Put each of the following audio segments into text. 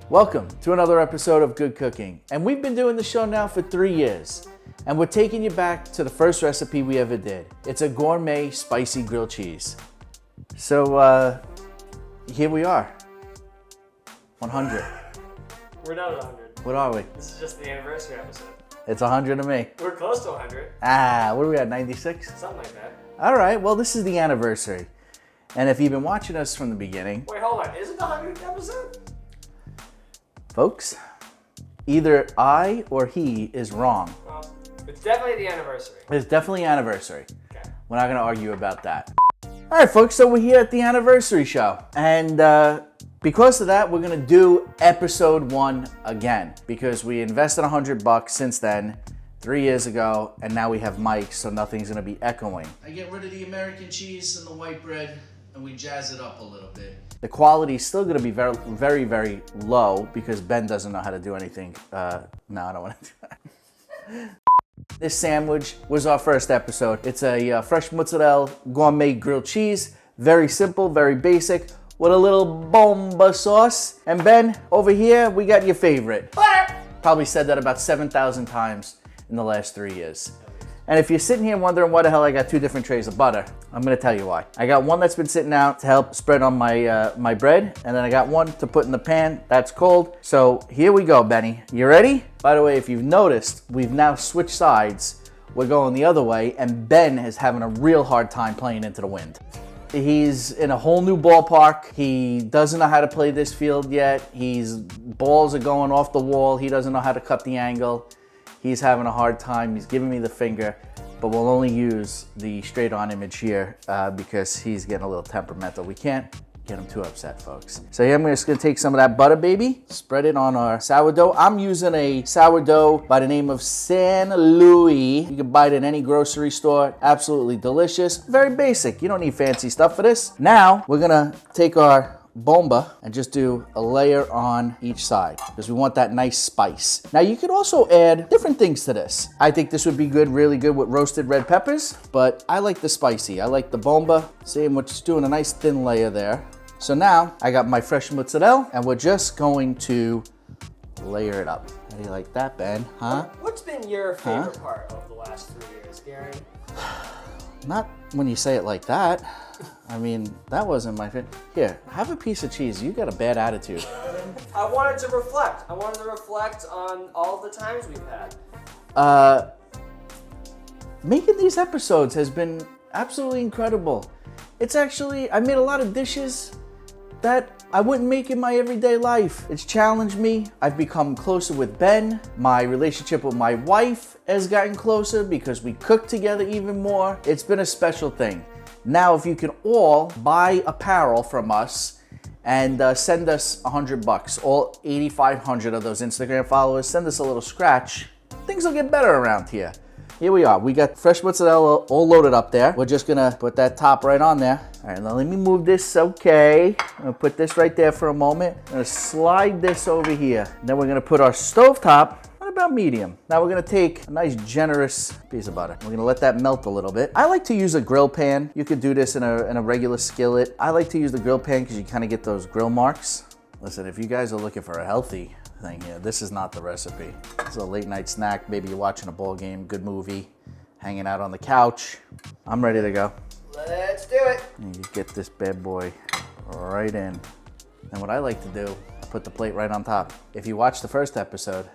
Welcome to another episode of Good Cooking. And we've been doing the show now for 3 years. And we're taking you back to the first recipe we ever did. It's a gourmet spicy grilled cheese. So here we are. 100. We're not at 100. What are we? This is just the anniversary episode. It's 100 of me. We're close to 100. What are we at, 96? Something like that. All right, well, this is the anniversary. And if you've been watching us from the beginning... Wait, hold on. Is it the 100th episode? Folks, either I or he is wrong. Well, it's definitely the anniversary. It's definitely anniversary. Okay. We're not going to argue about that. All right, folks, so we're here at the anniversary show. And because of that, we're going to do episode 1 again. Because we invested $100 since then, 3 years ago, and now we have mics, so nothing's going to be echoing. I get rid of the American cheese and the white bread, and we jazz it up a little bit. The quality is still going to be very, very, very low because Ben doesn't know how to do anything. No, I don't want to do that. This sandwich was our first episode. It's a fresh mozzarella gourmet grilled cheese. Very simple, very basic, with a little bomba sauce. And Ben, over here, we got your favorite. Butter! Probably said that about 7,000 times in the last 3 years. And if you're sitting here wondering why the hell I got 2 different trays of butter, I'm gonna tell you why. I got one that's been sitting out to help spread on my my bread, and then I got one to put in the pan that's cold. So here we go, Benny. You ready? By the way, if you've noticed, we've now switched sides. We're going the other way, and Ben is having a real hard time playing into the wind. He's in a whole new ballpark. He doesn't know how to play this field yet. Balls are going off the wall. He doesn't know how to cut the angle. He's having a hard time. He's giving me the finger, but we'll only use the straight on image here because he's getting a little temperamental. We can't get him too upset, folks. So here I'm just gonna take some of that butter, baby, spread it on our sourdough. I'm using a sourdough by the name of San Luis. You can buy it in any grocery store. Absolutely delicious. Very basic. You don't need fancy stuff for this. Now we're gonna take our bomba and just do a layer on each side because we want that nice spice. Now you could also add different things to this. I think this would be good, really good with roasted red peppers, but I like the spicy. I like the bomba. See, we're just doing a nice thin layer there. So now I got my fresh mozzarella and we're just going to layer it up. How do you like that, Ben? Huh? What's been your favorite part of the last 3 years, Gary? Not when you say it like that. I mean, that wasn't my favorite. Here, have a piece of cheese. You got a bad attitude. I wanted to reflect. I wanted to reflect on all the times we've had. Making these episodes has been absolutely incredible. It's actually, I made a lot of dishes that I wouldn't make in my everyday life. It's challenged me. I've become closer with Ben. My relationship with my wife has gotten closer because we cook together even more. It's been a special thing. Now, if you can all buy apparel from us and send us $100, all 8,500 of those Instagram followers, send us a little scratch, things will get better around here. Here we are. We got fresh mozzarella all loaded up there. We're just gonna put that top right on there. All right, now let me move this, okay. I'm gonna put this right there for a moment. I'm gonna slide this over here. Then we're gonna put our stovetop about medium. Now we're gonna take a nice generous piece of butter. We're gonna let that melt a little bit. I like to use a grill pan. You could do this in a regular skillet. I like to use the grill pan because you kind of get those grill marks. Listen, if you guys are looking for a healthy thing here, this is not the recipe. It's a late night snack. Maybe you're watching a ball game, good movie, hanging out on the couch. I'm ready to go. Let's do it. And you get this bad boy right in. And what I like to do, I put the plate right on top. If you watched the first episode,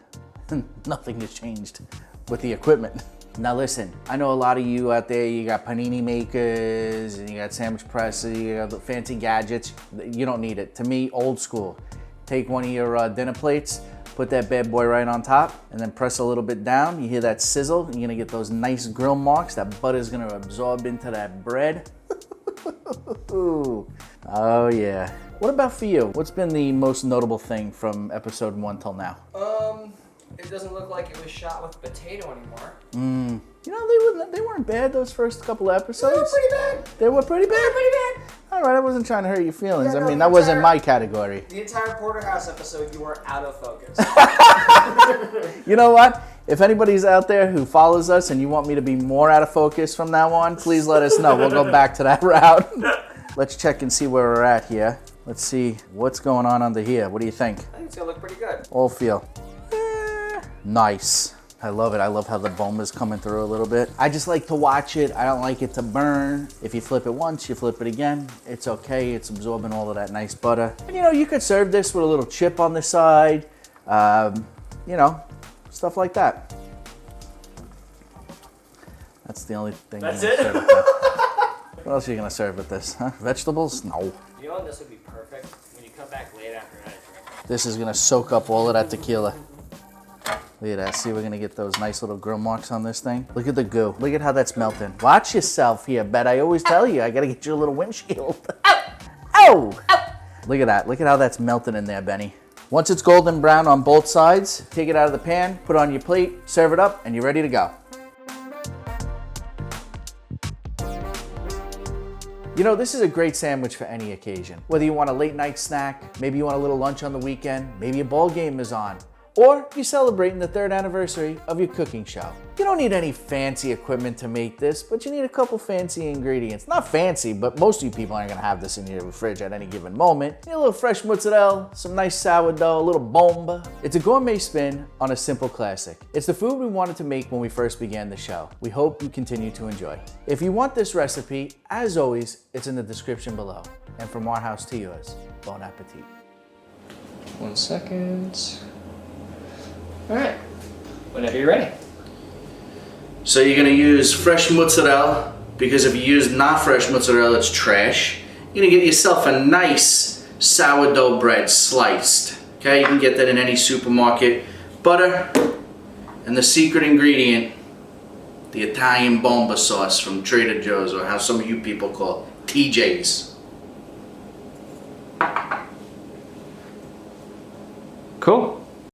nothing has changed with the equipment. Now listen, I know a lot of you out there, you got panini makers, and you got sandwich presses, you got the fancy gadgets. You don't need it. To me, old school. Take one of your dinner plates, put that bad boy right on top, and then press a little bit down. You hear that sizzle, you're gonna get those nice grill marks. That butter's gonna absorb into that bread. Oh yeah. What about for you? What's been the most notable thing from episode 1 till now? It doesn't look like it was shot with potato anymore. You know, they weren't bad, those first couple of episodes. They were pretty bad. They were pretty bad? They were pretty bad. All right, I wasn't trying to hurt your feelings. Yeah, I no, mean, the that wasn't entire- my category. The entire Porterhouse episode, you were out of focus. You know what? If anybody's out there who follows us and you want me to be more out of focus from now on, please let us know. We'll go back to that route. Let's check and see where we're at here. Let's see what's going on under here. What do you think? I think it's gonna look pretty good. All feel. Nice. I love it. I love how the bomb is coming through a little bit. I just like to watch it. I don't like it to burn. If you flip it once, you flip it again. It's okay. It's absorbing all of that nice butter. And you know, you could serve this with a little chip on the side. You know, stuff like that. That's the only thing. That's it? What else are you gonna serve with this? Huh? Vegetables? No. You know what? This would be perfect when you come back late after night. This is gonna soak up all of that tequila. Look at that. See, we're gonna get those nice little grill marks on this thing. Look at the goo. Look at how that's melting. Watch yourself here, Bet. I always tell you, I gotta get you a little windshield. Ow! Look at that. Look at how that's melting in there, Benny. Once it's golden brown on both sides, take it out of the pan, put it on your plate, serve it up, and you're ready to go. You know, this is a great sandwich for any occasion. Whether you want a late night snack, maybe you want a little lunch on the weekend, maybe a ball game is on, or you're celebrating the 3rd anniversary of your cooking show. You don't need any fancy equipment to make this, but you need a couple fancy ingredients. Not fancy, but most of you people aren't gonna have this in your fridge at any given moment. You need a little fresh mozzarella, some nice sourdough, a little bomba. It's a gourmet spin on a simple classic. It's the food we wanted to make when we first began the show. We hope you continue to enjoy. If you want this recipe, as always, it's in the description below. And from our house to yours, bon appetit. 1 second. All right, whenever you're ready. So you're gonna use fresh mozzarella, because if you use not fresh mozzarella, it's trash. You're gonna get yourself a nice sourdough bread sliced. Okay, you can get that in any supermarket. Butter, and the secret ingredient, the Italian bomba sauce from Trader Joe's, or how some of you people call it, TJ's. Cool.